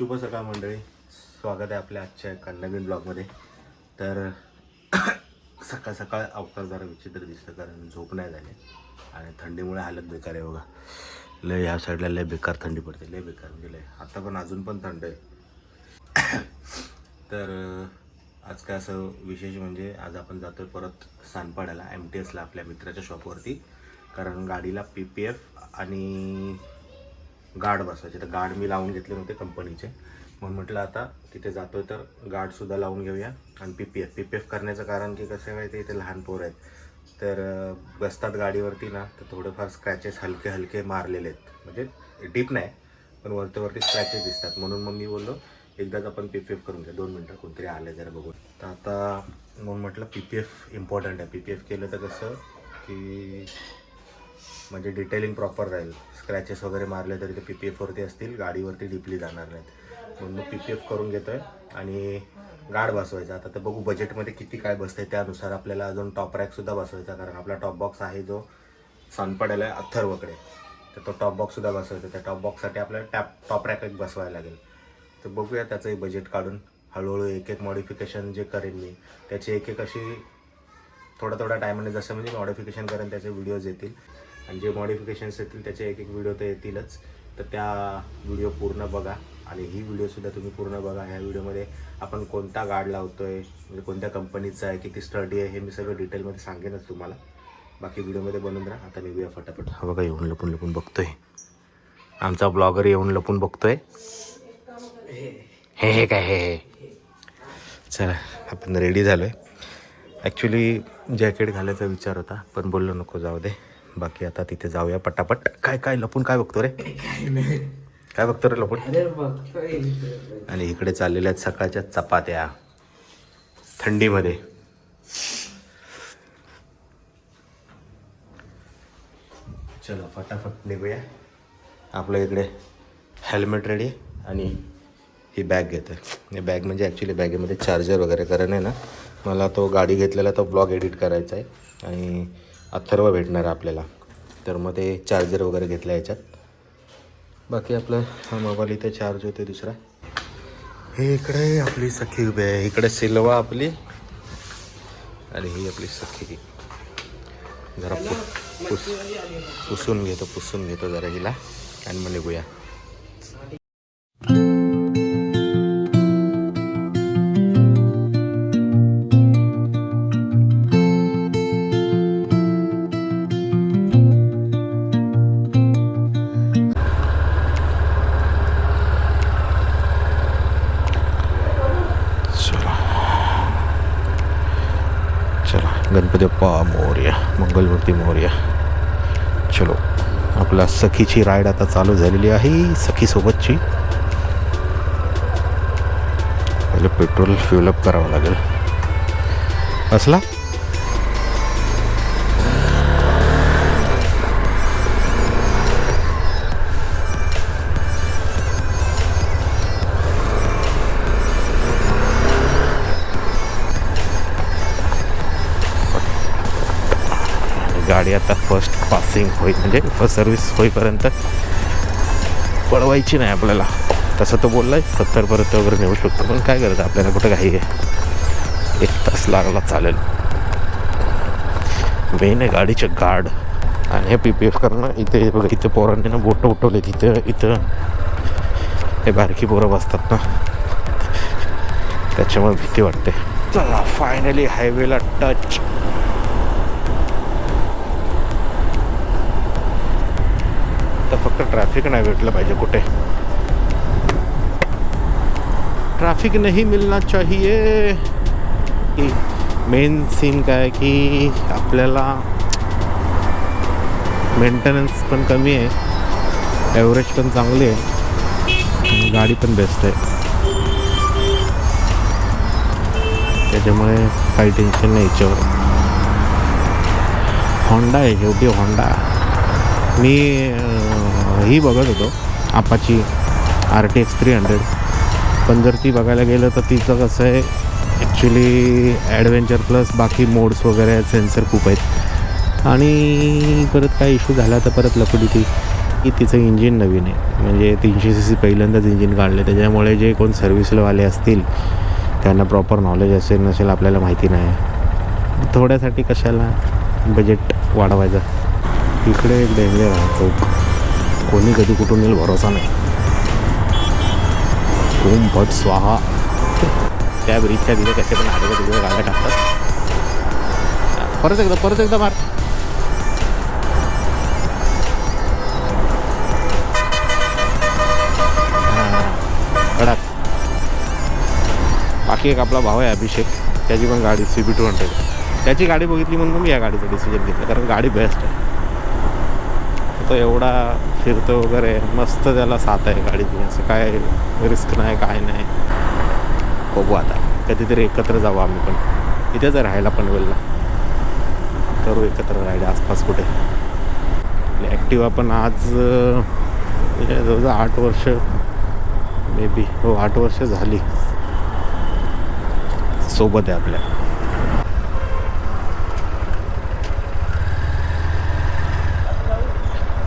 शुभ सकाळ मंडळी, स्वागत आहे आपल्या आजच्या एका नवीन ब्लॉगमध्ये. तर सकाळ सकाळ अवतार जरा विचित्र दिसतं कारण झोप नाही झाली आणि थंडीमुळे हालत बेकार आहे बघा. लय ह्या साईडला लय बेकार थंडी पडते, लय बेकार म्हणजे लय. आता पण अजून पण थंड आहे. तर आज काय असं विशेष म्हणजे आज आपण जातोय परत सानपाड्याला MTSला आपल्या मित्राच्या शॉपवरती, कारण गाडीला PPF आणि गार्ड बसवायचे. तर गार्ड मी लावून घेतले नव्हते कंपनीचे, म्हणून म्हटलं आता तिथे जातोय तर गार्डसुद्धा लावून घेऊया. आणि PPF करण्याचं कारण की कसं आहे माहिती आहे, इथे लहान पोरं आहेत तर बसतात गाडीवरती ना, तर थोडेफार स्क्रॅचेस हलके हलके मारलेले आहेत, म्हणजे डीप नाही पण वरती स्क्रॅचेस दिसतात. म्हणून मग मी बोललो एकदाच आपण PPF करून घ्या. 2 मिनटं कोणतरी आलं जरा बघून. तर आता म्हणून म्हटलं PPF इम्पॉर्टंट आहे. PPF केलं तर कसं की म्हणजे डिटेलिंग प्रॉपर राहील. स्क्रॅचेस वगैरे मारले तरी ते PPFवरती असतील, गाडीवरती डीपली जाणार नाहीत. म्हणून मग PPF करून घेतो आहे आणि गार्ड बसवायचा. आता तर बघू बजेटमध्ये किती काय बसतं आहे, त्यानुसार आपल्याला अजून टॉप रॅकसुद्धा बसवायचा, कारण आपला टॉप बॉक्स आहे जो सानपाड्याला आहे अथर्वकडे, तर तो टॉप बॉक्ससुद्धा बसवायचा. त्या टॉप बॉक्ससाठी आपल्याला टॉप रॅक एक बसवायला लागेल. तर बघूया त्याचंही बजेट काढून हळूहळू एक मॉडिफिकेशन जे करेन मी त्याची एक अशी थोड्या टायमाने जसं म्हणजे मॉडिफिकेशन करेन त्याचे व्हिडिओज येतील, आणि जे मॉडिफिकेशन्स येतील त्याचे एक व्हिडिओ तर येतीलच. तर त्या व्हिडिओ पूर्ण बघा आणि ही व्हिडिओसुद्धा तुम्ही पूर्ण बघा. ह्या व्हिडिओमध्ये आपण कोणता गार्ड लावतो आहे, म्हणजे कोणत्या कंपनीचा आहे, किती स्टडी आहे, हे मी सगळं डिटेलमध्ये सांगेनच तुम्हाला. बाकी व्हिडिओमध्ये बनवून राहा. आता निघूया फटाफट. हा बघा येऊन लपून बघतोय आमचा ब्लॉगर, येऊन लपून बघतोय. हे काय हे. चला आपण रेडी झालो आहे. ॲक्च्युली जॅकेट घालायचा विचार होता पण बोललो नको, जाऊ दे. बाकी आता तिथे जाऊया पटापट. काय लपून काय बघतो रे, काय बघतो रे लपून. आणि इकडे चाललेल्या आहेत सकाळच्या चपात्या थंडीमध्ये. चलो फटाफट निघूया. आपल्या इकडे हेल्मेट रेडी आणि ही बॅग घेतो आहे. ही बॅग म्हणजे ॲक्च्युली बॅगेमध्ये चार्जर वगैरे, कारण आहे ना मला तो गाडी घेतलेला तो ब्लॉग एडिट करायचा आहे आणि अथर्व भेटणार आपल्याला, तर मग ते चार्जर वगैरे घेतलं याच्यात. बाकी आपलं हा मोबाईल इथे चार्ज होते दुसरा. हे इकडे आपली सखी उभी आहे, इकडे सिल्वा आपली आणि ही आपली सखी. जरा पुसून घेतो जरा हिला आणि मग निघूया. गणपती बाप्पा मोरया, मंगलमूर्ती मोरया. चलो आपला सखीची राईड आता चालू झालेली आहे. सखीसोबतची पहिले पेट्रोल फ्युलअप करावं लागेल. असला गाडी आता फर्स्ट पासिंग होईल, म्हणजे फर्स्ट सर्विस होईपर्यंत पळवायची नाही आपल्याला. तसं तो बोलला आहे 70पर्यंत वगैरे नेऊ शकतो, पण काय करायचं आपल्याला, कुठं काही आहे. 1 तास लागला चालेल. मेन आहे गाडीचे गार्ड आणि हे PPF करणं. इथे बघा, इथे पोरांनी ना बोटं उठवले, इथं हे बारकी पोरं बसतात ना, त्याच्यामुळे भीती वाटते. चला फायनली हायवेला टच. तर फक्त ट्रॅफिक नाही भेटलं पाहिजे कुठे. ट्रॅफिक नाही मिलना चाहिए. मेन सीन काय की आपल्याला मेंटेनन्स पण कमी आहे, ॲव्हरेज पण चांगली आहे, गाडी पण बेस्ट आहे, त्याच्यामुळे काही टेन्शन नाही याच्यावर. होंडा आहे शेवटी, होंडा. मी ही बघत होतो आपाची RTX 300, पण जर ती बघायला गेलं तर तिचं कसं आहे ॲक्च्युली ॲडव्हेंचर प्लस बाकी मोड्स वगैरे सेन्सर खूप आहेत, आणि परत काय इश्यू झाला तर परत लपडी ती की तिचं इंजिन नवीन आहे, म्हणजे 300cc पहिल्यांदाच इंजिन काढले. त्याच्यामुळे जे कोण सर्व्हिसवाले असतील त्यांना प्रॉपर नॉलेज असेल नसेल आपल्याला माहिती नाही. थोड्यासाठी कशाला बजेट वाढवायचं. इकडे एक डेंजर आहे चौक, कोणी कधी कुठून येईल भरोसा नाही. ओम भट स्वाहा. त्या ब्रिजच्या तिथे कसे पण आले तिथे गाड्या टाकतात. परत एकदा मार. कडक. बाकी एक आपला भाव आहे अभिषेक, त्याची पण गाडी CB200. त्याची गाडी बघितली म्हणून मी या गाडीचा डिसिजन घेतला, कारण गाडी बेस्ट आहे. तो एवढा फिरतो वगैरे, मस्त त्याला साथ आहे गाडीची, असं काय रिस्क नाही काय नाही. बघू आता कधीतरी एकत्र जाऊ आम्ही पण, इथेच राहायला पनवेलला, करू एकत्र राहायला आसपास कुठे. ॲक्टिवा पण आज जवळजवळ 8 वर्ष मे बी, हो 8 वर्ष झाली सोबत आहे आपल्या.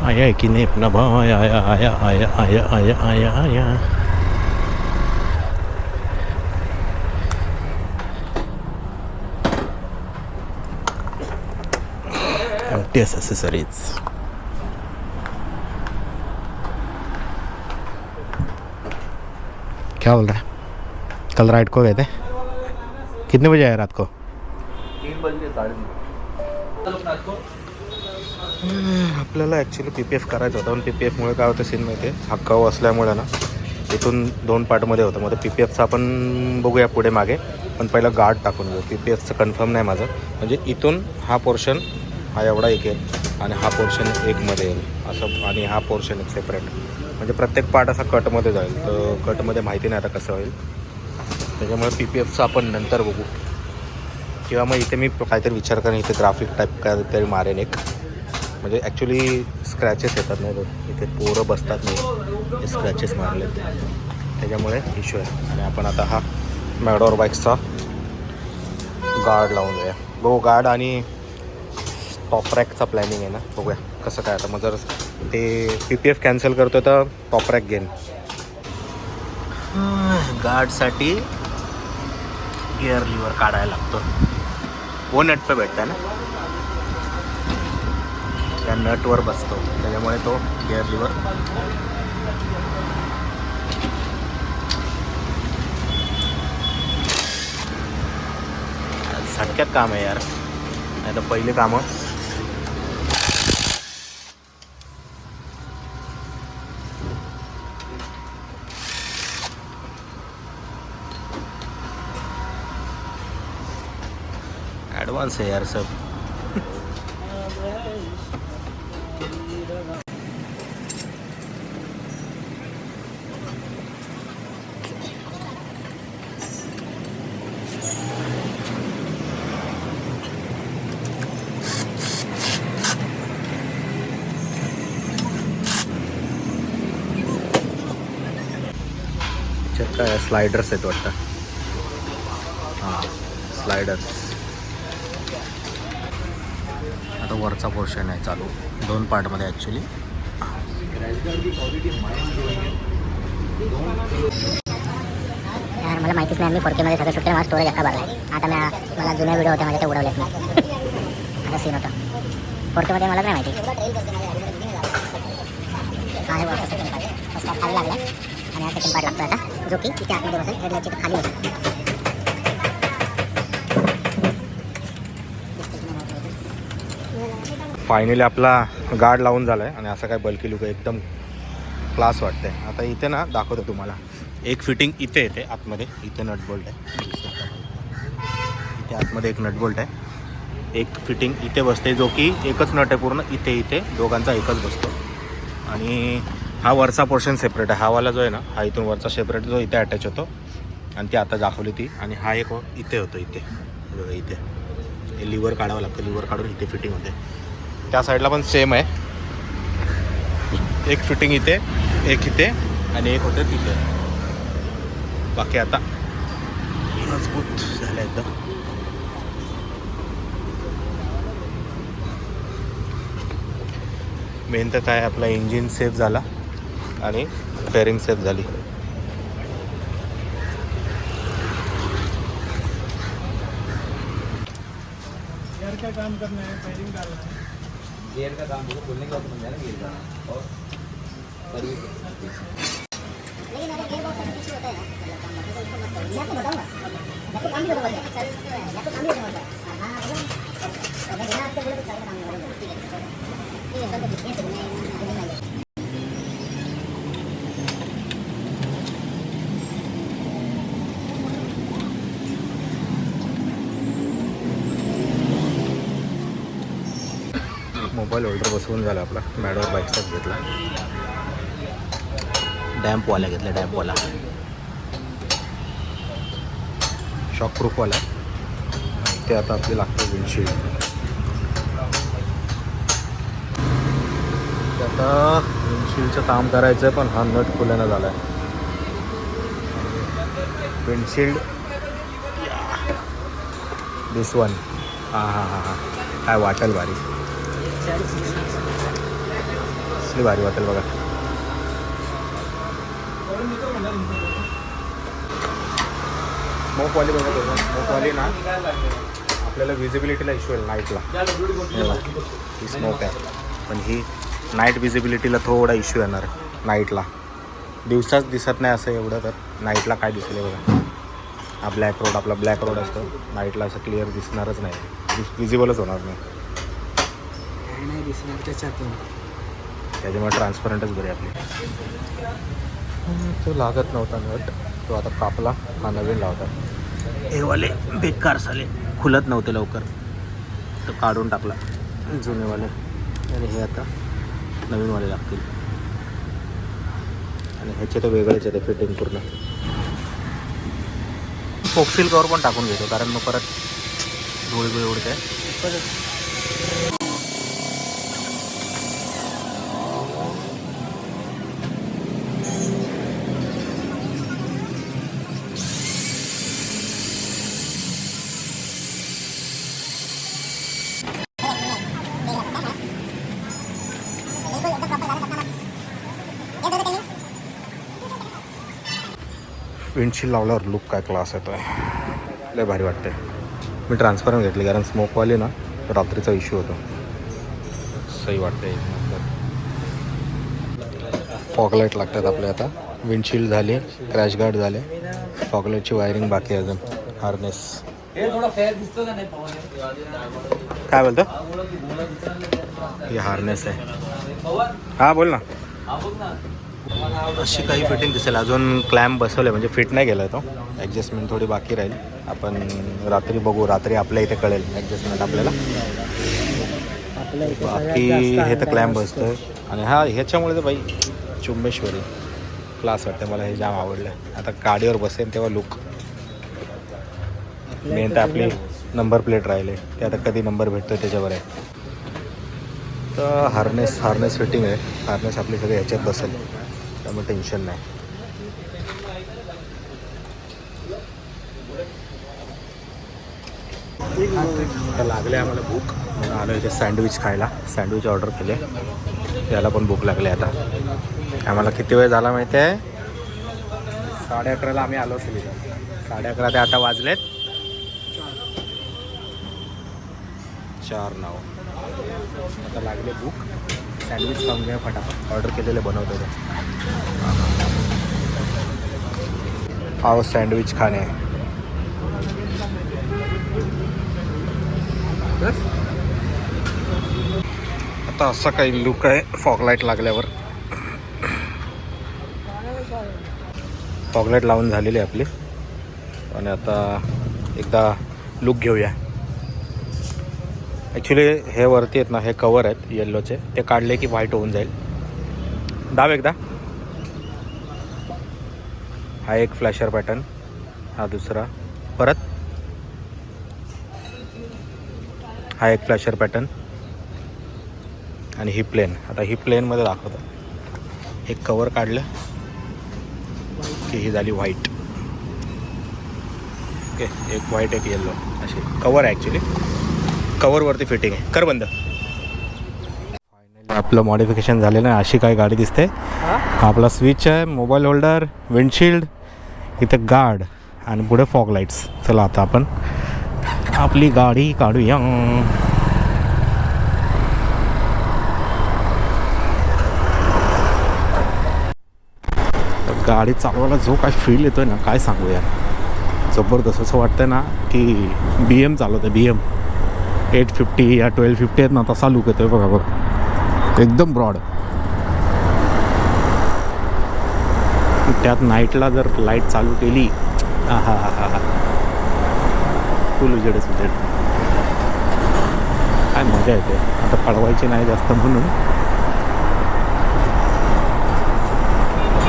आया की नाही अपना भाव, आया आया आया आया आया आया आया आया. MTS accessories. क्या बोल रहा है? कल राइड को गए थे, कितने बजे आए रात को? 3 बजे 3:30. आपल्याला ॲक्च्युली PPF करायचं होतं, पण PPFमुळे काय होतं सीन माहिती आहे, हक्काऊ असल्यामुळे ना इथून 2 पार्टमध्ये होतं. मग PPFचं आपण बघूया पुढे मागे, पण पहिलं गार्ड टाकून घेऊ. PPFचं कन्फर्म नाही माझं, म्हणजे इथून हा पोर्शन हा एवढा एक येईल आणि हा पोर्शन एकमध्ये येईल असं, आणि हा पोर्शन एक सेपरेट, म्हणजे प्रत्येक पार्ट असा कटमध्ये जाईल. तर कटमध्ये माहिती नाही आता कसं होईल, त्याच्यामुळे PPFचं आपण नंतर बघू, किंवा मग इथे मी काहीतरी विचार करेन, इथे ग्राफिक टाईप काहीतरी मारेन एक, म्हणजे ॲक्च्युली स्क्रॅचेस येतात नाही इथे, पोरं बसतात नाही, स्क्रॅचेस मारले त्याच्यामुळे इश्यू आहे. आणि आपण आता हा मॅडोर बाईक्सचा गार्ड लावून जाऊया. बघू गार्ड आणि टॉप रॅकचा प्लॅनिंग आहे ना, बघूया कसं काय. आता मग जर ते PPF कॅन्सल करतो तर टॉप रॅक घेईन. गार्डसाठी गिअर लिव्हर काढायला लागतो, वो नट पे भेटतं ना, त्या नटवर बसतो, त्याच्यामुळे तो गिअर लिव्हर. झटक्यात काम आहे यार, नाही तर पहिले कामं. ॲडव्हान्स आहे यार सब. काय स्लायडर्स आहेत वाटतं, हां स्लायडर्स. आता वरचा पोर्शन आहे चालू 2 पार्टमध्ये ॲक्च्युली. यार मला माहितीच नाही, मी 4K मध्ये सगळं शूट केलं, मला स्टोरेज अख्खा भरला आहे. आता मला जुन्या व्हिडिओ होते माझ्या ते उडवलेत मी. आता सीन होता 4K मध्ये, मलाच नाही माहिती. हा आहे वरचा सेकंड पार्ट, फर्स्ट पार्ट खाली लागला आणि हा सेकंड पार्ट लागतो आता, जो की इथे आतमध्ये बसेल, हेडलाईटची खाली बसेल. फायनली आपला गार्ड लावून झाला आहे आणि असा काय बल्की लुक एकदम क्लास वाटते. आता इथे ना दाखवतो तुम्हाला, एक फिटिंग इथे येते आतमध्ये, इथे नट बोल्ट आहे, इथे आतमध्ये एक नट बोल्ट आहे. एक फिटिंग इथे बसते, जो की एकच नट आहे पूर्ण, इथे दोघांचा एकच बसतो. आणि हा वरचा पोर्शन सेपरेट आहे, हा वाला जो आहे ना, हा इथून वरचा सेपरेट जो इथे अटॅच होतो, आणि ती आता दाखवली ती. आणि हा एक इथे होतो, इथे बघा, इथे लिव्हर काढावं लागतं, लिव्हर काढून इथे फिटिंग होते. त्या साईडला पण सेम आहे, एक फिटिंग इथे, एक इथे आणि एक होते तिथे. बाकी आता मजबूत झालं एकदम. मेन तर काय आपला इंजिन सेफ झाला आणि फेअरिंग सेफ झाली. का काम करना है, फायरिंग डालना है. गियर का काम बोलो, खोलने के बाद बन जाए ना गियर का. और सर्विस लेकिन अगर गियर बॉक्स का इशू होता है ना, तो उसको मत करो. मैं आपको बताऊंगा, मैं तो काम भी होता है, मैं तो काम भी होता है. हाँ अगर बिना आपके बोले तो सारे काम नहीं होगा. ठीक है सर, तो बिजनेस है, मैं नहीं. मोबाईल होल्डर बसवून झाला आपला. मॅडवर बाईकचाच घेतला. डॅम्पवाला घेतला, डॅम्पवाला शॉकप्रूफवाला. ते आता आपली लागतं विंडशील्ड. ते आता विंडशील्डचं काम करायचं आहे, पण हा नट खुल्यानं झाला आहे. विंडशील्ड दिस वन. हां काय वाटेल भारी. कसली भारी वाटेल बघा. स्मोकवाली बघा. स्मोकवाली ना आपल्याला विजिबिलिटीला इश्यू आहे नाईटला. ही स्मोक आहे, पण ही नाईट विजिबिलिटीला थोडा इश्यू येणार नाईटला. दिवसाच दिसत नाही असं एवढं, तर नाईटला काय दिसले बघा. हा ब्लॅक रोड, आपला ब्लॅक रोड असतो. नाईटला असं क्लिअर दिसणारच नाही, विजिबलच होणार नाही. नाही दिसणार त्याच्यातून. त्याच्यामुळे ट्रान्सपरंटच बरी आपली. तो लागत नव्हता नट, तो आता कापला. हा नवीन लावतात. हे वाले बेकार साले खुलत नव्हते लवकर, तो काढून टाकला जुनेवाले. आणि हे आता नवीनवाले लागतील. आणि ह्याचे तर वेगळेच आहे ते फिटिंग पूर्ण. फोक्सिल कवर पण टाकून घेतो, कारण मग परत धुळी उडते. विंडशील्ड लावल्यावर लुक काय क्लास येतो आहे, लय भारी वाटते. मी ट्रान्सपरंट घेतली कारण स्मोकवाली ना रात्रीचा इश्यू होतो. सही वाटते. फॉगलाईट लागतात आपले आता. विंडशील्ड झाली, क्रॅश गार्ड झाले, फॉगलाईटची वायरिंग बाकी आहे अजून. हार्नेस हे थोडा फेअर दिसतो का नाही पवन? काय बोलतो? हे हार्नेस आहे. हां बोल ना. अशी काही फिटिंग दिसेल. अजून क्लॅम्प बसवले, म्हणजे फिट नाही गेला तो. ॲडजस्टमेंट थोडी बाकी राहील. आपण रात्री बघू, रात्री आपल्या इथे कळेल ॲडजस्टमेंट आपल्याला. बाकी हे तर क्लॅम्प बसतं आहे. आणि हा ह्याच्यामुळे तर बाई चुंबेश्वरी क्लास वाटते मला. हे जाम आवडलं. आता गाडीवर बसेल तेव्हा लुक. मेन तर आपली नंबर प्लेट राहिले, ते आता कधी नंबर भेटतो त्याच्यावर आहे. तर हार्नेस फिटिंग आहे. हार्नेस आपली सगळे ह्याच्यात बसेल, त्यामुळे टेन्शन नाही. आता लागले आम्हाला भूक, म्हणून आलो इथे सँडविच खायला. सँडविच ऑर्डर केले, त्याला पण भूक लागली. आता आम्हाला किती वेळ झाला माहिती आहे? 11:30ला आम्ही आलो असेल इथे. 11:30 ते आता वाजलेत 4:09. आता लागले भूक. सँडविच खाऊन घ्या फटाफट. ऑर्डर केलेले बनवतो ते. आओ सँडविच खाणे. आता असा काही लुक आहे फॉगलाईट लागल्यावर. फॉगलाईट लावून झालेली आहे आपली. आणि आता एकदा लुक घेऊया. ॲक्च्युली हे वरती आहेत ना, हे कवर आहेत येल्लोचे, ते काढले की व्हाईट होऊन जाईल. दाब एकदा. हा एक फ्लॅशर पॅटर्न, हा दुसरा, परत हा एक फ्लॅशर पॅटर्न, आणि ही प्लेन. आता ही प्लेनमध्ये दाखवतो. एक कवर काढलं की ही झाली व्हाईट. ओके, एक व्हाईट एक येल्लो अशी कवर आहे. ॲक्च्युली कवरवरती फिटिंग आहे. कर बंद. फायनली आपलं मॉडिफिकेशन झालेलं आहे. अशी काय गाडी दिसते. आपला स्विच आहे, मोबाईल होल्डर, विंडशिल्ड, इथं गार्ड आणि पुढे फॉग लाईट्स. चला आता आपण आपली गाडी काढूया. गाडी चालवायला जो काय फील येतोय ना, काय सांगू यार, जबरदस्त. असं वाटतं ना की BM चालवतं, BM 850 या 1250 आहेत ना, तसा लुक येतोय बघा बघ, एकदम ब्रॉड. त्यात नाईटला जर लाईट चालू केली, हा हा हा हा, फुल उजेडच उजेड, काय मजा येते. आता पळवायची नाही जास्त म्हणून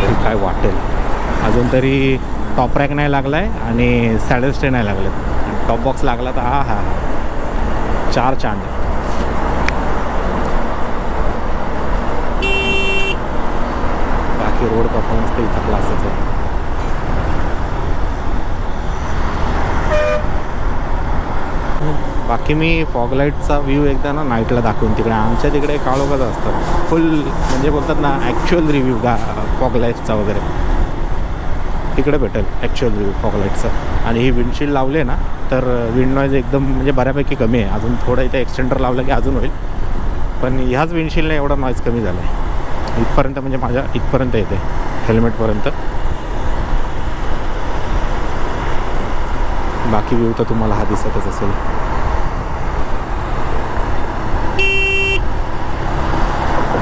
तरी काय वाटेल. अजून तरी टॉप रॅक नाही लागला आहे आणि सॅडल स्टे नाही लागले. टॉप बॉक्स लागला तर हा हा 4 चांद. बाकी रोड परफॉर्मन्स तर इथं क्लासच आहे. बाकी मी फॉग लाईटचा व्ह्यू एकदा ना नाईटला दाखवून, तिकडे आमच्या तिकडे काळोखाच असतात फुल, म्हणजे बोलतात ना ॲक्च्युअल रिव्ह्यू फॉग लाईट्सचा वगैरे तिकडे भेटेल ॲक्च्युअल रिव्ह्यू फॉग लाईटचा. आणि ही विंडशील्ड लावली ना तर विंड नॉईज एकदम म्हणजे बऱ्यापैकी कमी आहे. अजून थोडं इथे एक्सटेंडर लावलं की अजून होईल, पण ह्याच विंडशील्डने एवढा नॉईज कमी झाला आहे इथपर्यंत, म्हणजे माझ्या इथपर्यंत येते हेल्मेटपर्यंत. बाकी व्ह्यू तर तुम्हाला हा दिसतच असेल.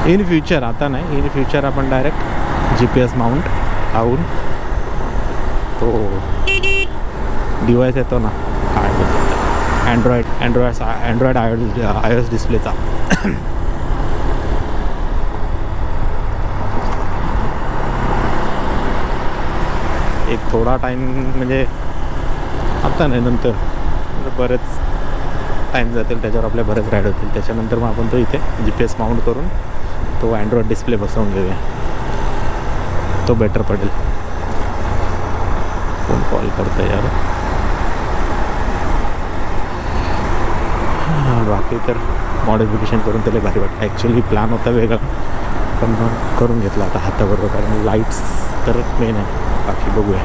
इन फ्युचर, आता नाही, इन फ्युचर आपण डायरेक्ट GPS माउंट लावून तो डिवाईस येतो ना, काय बोलतात, अँड्रॉइड iOS डिस्प्लेचा, एक थोडा टाईम, म्हणजे आता नाही, नंतर बरेच टाईम जातील त्याच्यावर, आपल्या बरेच राईड होतील. त्याच्यानंतर मग आपण तो इथे GPS माउंट करून तो अँड्रॉइड डिस्प्ले बसवून घेऊया, तो बेटर पडेल. कोण कॉल करतं यार. बाकी तर मॉडिफिकेशन करून त्याला भारी वाटतं. ॲक्च्युली प्लॅन होता वेगळा, पण करून घेतला आता हाताबरोबर, कारण लाईट्स तर मेन आहे. बाकी बघूया.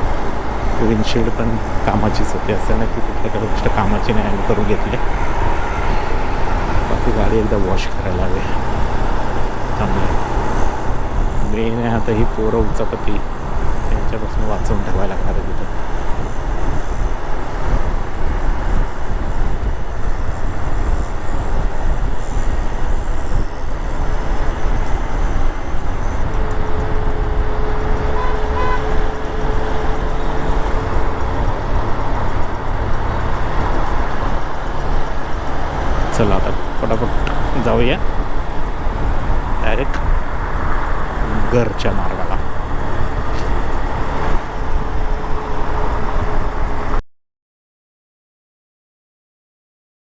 विंडशील्ड पण कामाचीच होती, असं नाही की कुठल्या काही गोष्ट कामाची नाही, आणि करून घेतली. बाकी गाडी एकदा वॉश करायला हवी चांगलं. मेन आहे आता ही पोरं उचापती, त्यांच्यापासून वाचवून ठेवायला लागणार आहे तिथं. चला आता पटापट जाऊया डायरेक्ट घरच्या मार्गावर.